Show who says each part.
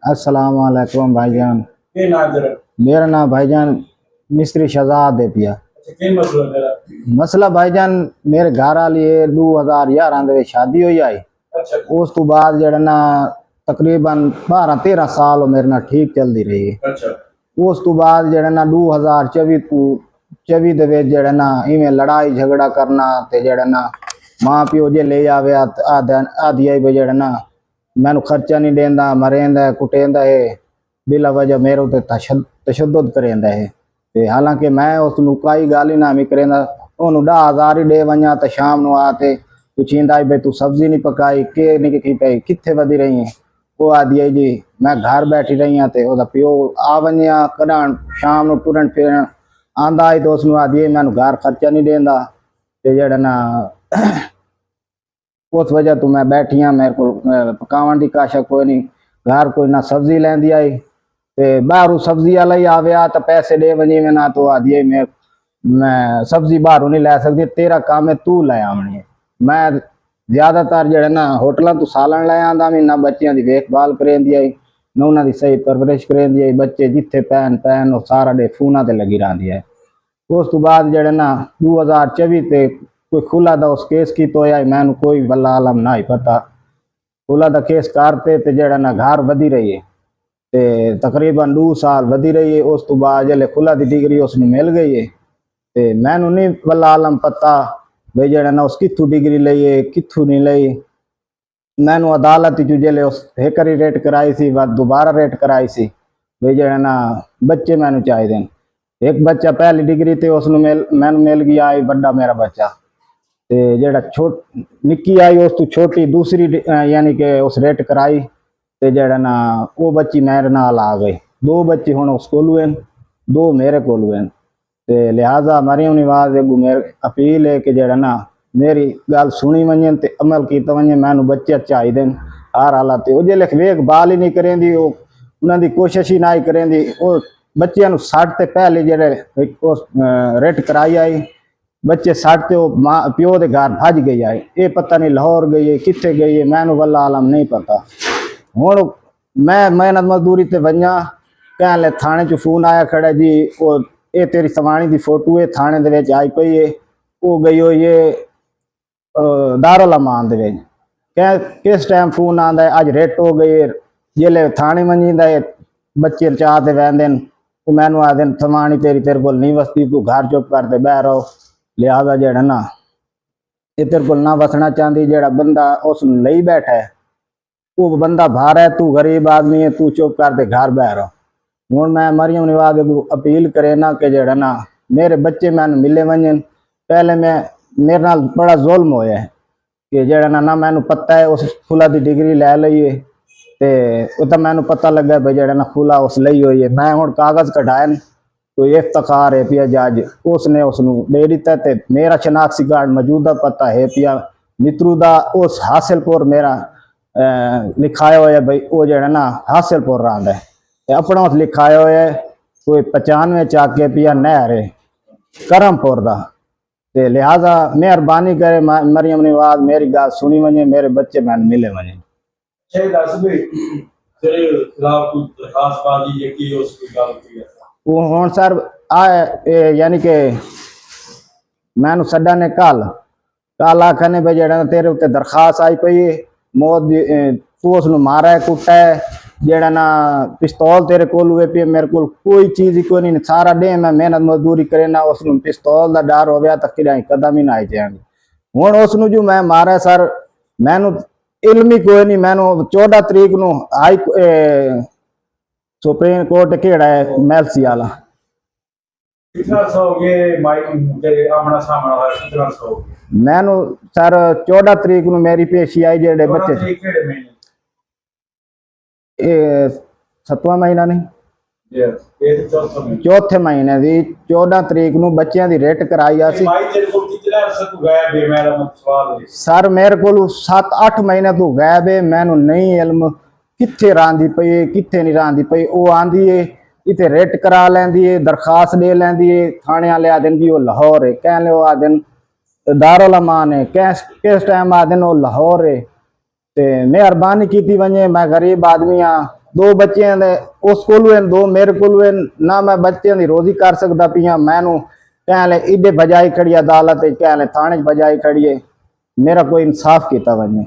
Speaker 1: अस्सलाम वालेकुम भाईजान।
Speaker 2: के नाम तेरा?
Speaker 1: मेरा नाम भाईजान मिस्त्री शहजाद है पिया।
Speaker 2: के मसला तेरा?
Speaker 1: मसला भाईजान मेरे घर वाली 2011 ਦੇ शादी हुई आई।
Speaker 2: अच्छा
Speaker 1: उस तो बाद जड़ा ना तकरीबन 12-13 साल वो मेरे नाल ठीक चलती रही है।
Speaker 2: अच्छा
Speaker 1: उस तो बाद जड़ा ना 2024 ਦੇ ਵਿੱਚ जड़ा ना इवें लड़ाई झगड़ा करना ते जड़ा ना माँ प्यो जे ले आवे आदि आई जड़ा ना मैनू खर्चा नहीं देंदा मरेंदा कुटेंदा है बिला वजह मेरे उत्ते तशद्दुद करेंदा है। ते हालांकि मैं उसनू कोई गल ही ना भी करेंदा ओनू 10,000 ही दे वञा तो शाम नू आते पुछींदा भाई तू सब्जी नहीं पकाई के नहीं की पाई कित्थे वधी रही है। वो आदि है जी मैं घर बैठी रही हाँ तो ओदा प्यो आ वञा कढाण शाम नू टुरन फिरन आंदा है तो उसनू आदि है मैनू घर खर्चा नहीं देंदा ते जड़ा ना उस वजह तो मैं बैठी हाँ मेरे को पकावन की काशा कोई नहीं घर कोई ना सब्जी लैंदी आई ते बाहरों सब्जी वाला ही आया तो पैसे दे वजी में ना तो आदि मैं सब्जी बाहरों नहीं लै सकती तेरा काम है तू लै आनी है। मैं ज्यादातर जड़ा ना होटलों तो सालन लै आंदा भी ना बच्चों की देखभाल करेंदी आई ना उन्होंने सही परवरिश करेंदी आई बच्चे जिथे पैन पैन वो सारा डे फोना ते लगी रही है। उस तो बाद जड़ा ना 2024 ते कोई खुला दा उस केस की तो मैनू कोई वल्ला आलम ना ही पता खुला दा केस करते ते जड़ा ना घर वधी रही है ते तकरीबन 2 साल वधी रही है। उस तो बाद जल्ले खुला दी डिग्री उसने मिल गई है ते मैनू नहीं वल्ला आलम पता भाई जड़ा ना उस कित्थू डिग्री लई है कित्थू नहीं लई। मैनू अदालत चू जल्ले उस एक बारी रेट कराई सी दोबारा रेट कराई सी भाई जड़ा ना बच्चे मैनू चाहिए एक बच्चा पहली डिग्री ते उसनू मैनू मिल गया आई बड़ा मेरा बच्चा ते जड़ा निक्की आई उस तो छोटी दूसरी यानी कि उस रेट कराई ते जड़ा ना वो बच्ची मेरे नाल आ गई 2 बच्चे हुण उस कोलू हैं 2 मेरे कोलू हैं ते लिहाजा मरियम नवाज मेरी अपील है कि जड़ा ना मेरी गल सुनी वञे ते अमल किया वञे मैनू बच्चे चाहिए हर हालत वो जे देखभाल ही नहीं करेंदी उन्होंने कोशिश ही ना ही करेंदी वो बच्चों सट ते पहले जड़े रेट कराई आई बच्चे सट ते माँ प्यो के घर भज गई आए ये पता नहीं लाहौर गई है कित्थे गई है मैनू वल्ला आलम नहीं पता। हुण मैं मेहनत मजदूरी ते वञा कह ले थाने चो फोन आया खड़ा जी वो ये तेरी सवाणी की फोटो है थाने दे विच आई पई है वो गई हुई है दारुल अमान दे विच कह किस टाइम फोन आंदा है अज रेट हो गई है जिले थाने वञींदा है बच्चे चाह ते वहंदे वो मैनू आखदे सवाणी तेरे कोल नहीं वसती तू घर चुप करते बह रहो। लिहाजा जड़ा ना ये तेरे को ना वसना चाहती जड़ा बंदा उस लई बैठा है वो बंदा बाहर है तू गरीब आदमी है तू चुप कर दे घर बह रहो। हूँ मैं मरियम नवाज अपील करे ना कि जड़ा ना मेरे बच्चे मैनू मिले वजन पहले मैं मेरे नाल बड़ा जुल्म होया है कि जड़ा ना मैनू पता है उस फुला की डिग्री लै लई है तो तो मैनू पता लगा भाई जड़ा ना फुला उस लई हुई है मैं हूँ कागज़ कढ़ाए कोई इफ्तिखार है पिया जज उसने उसनू दे दिता ते मेरा शनाख्ती कार्ड मौजूदा पता है पिया मित्रू दा उस हासिलपुर मेरा लिखाया हुआ है भाई वो जड़ा ना हासिलपुर रहा है अपना उस लिखाया हुआ है कोई 95 चाके पिया नहर है करमपुर का ते लिहाजा मेहरबानी करे मरियम नवाज मेरी गल सुनी वजे मेरे बच्चे मैंने मिले वजे। वो हुण सर आए यानी कि मैनू सड्डा ने कल आखने भाई जड़ा तेरे उत्ते दरखास्त आई पई है मौत तू उसनू मारा है कुटा है जड़ा ना पिस्तौल तेरे कोल हुए पे मेरे को कोई चीज़ ही कोई नहीं सारा डे मैं मेहनत मजदूरी करे ना उसनू पिस्तौल का डर हो गया तक कदम ही ना आई जाएंगे। हुण उसनू जो मैं मारा सर मैनू इल्म ही कोई नहीं मैनू 14 तरीक नू हाई सुप्रीम कोर्ट केड़ा है मैलसी वाला मैनू सर 14 तरीक नू मेरी पेशी आई जेडे बच्चे 7वां महीना नहीं चौथे महीने की 14 तरीक नू बच्चों की रेट कराई आसी सर मेरे को 7-8 महीने तो गायब है मैनू नहीं इल्म कित्थे रही पई कित्थे नहीं रही पई वो आंदी है इतने रेट करा लैंदी है दरखास्त दे लैंदी है थाने वाले आदन जी वो लाहौर है कह लो आदन दारुल अमान है किस टाइम आदन वो लाहौर है ते मेहरबानी की वजे मैं गरीब आदमी हाँ ਦੋ ਬੱਚਿਆਂ ਦੇ ਉਸ ਕੋਲ ਵੀ ਦੋ ਮੇਰੇ ਕੋਲ ਵੀ ਨਾ ਮੈਂ ਬੱਚਿਆਂ ਦੀ ਰੋਜ਼ੀ ਕਰ ਸਕਦਾ ਪਿਆ ਮੈਨੂੰ कहले इडे बजाई खड़ी अदालत कहले थाने बजाई खड़ी है मेरा कोई इंसाफ किया वने।